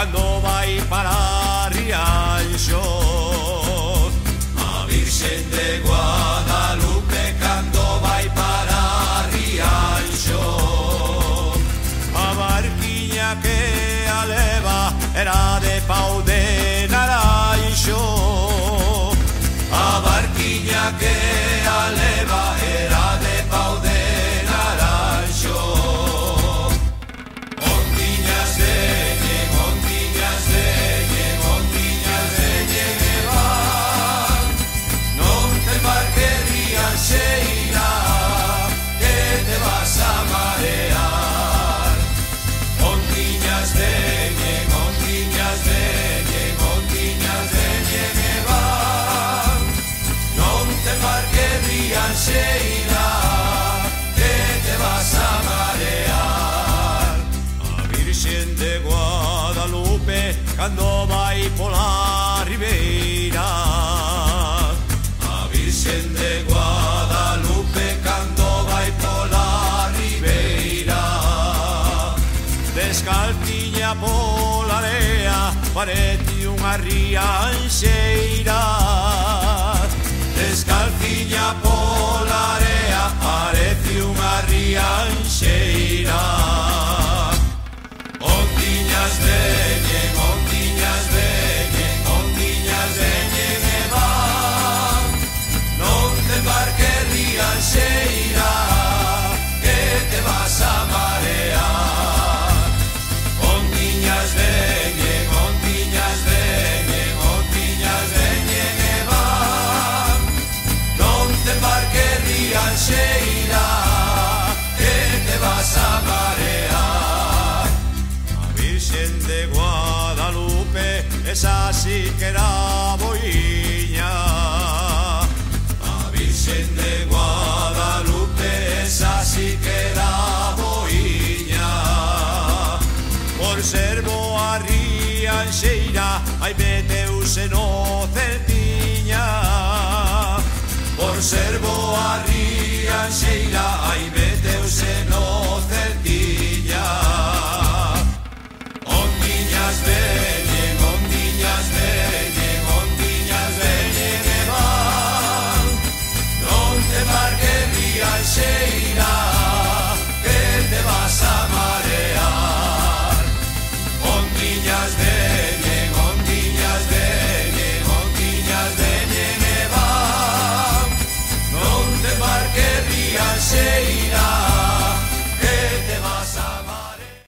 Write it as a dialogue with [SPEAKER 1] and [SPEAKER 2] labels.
[SPEAKER 1] cando vai para Rianxo. A Virxen de Guadalupe cando vai para Rianxo. A barquiña que a leva era de pau de naranxo. A barquiña que a leva era de pau de naranxo. Ondiñas veñen, ondiñas veñen, ondiñas veñen e van. Non te embarques rianxeira, que te vas a marear. Ondiñas veñen, ondiñas veñen, ondiñas veñen e van. Non te embarques rianxeira, que te vas a marear. A Virxen de Guadalupe cando vai pola ribeira. A Virxen de Guadalupe cando vai pola ribeira. Descalciña pola area, parece unha rianxeira. Descalciña pola area, parece unha rianxeira. Ondiñas veñen, ondiñas veñen, ondiñas veñen e van. Non te embarques rianxeira, que te vas a marear. Ondiñas veñen, ondiñas veñen, ondiñas veñen e van. Non te embarques rianxeira, que te vas a marear. A Virxen de Guadalupe, esa sí que era boiña. A Virxen de Guadalupe, esa sí que era boiña. Por ser boa rianxeira, ai meteuse no Celtiña. Por ser boa rianxeira, ai meteuse no Celtiña.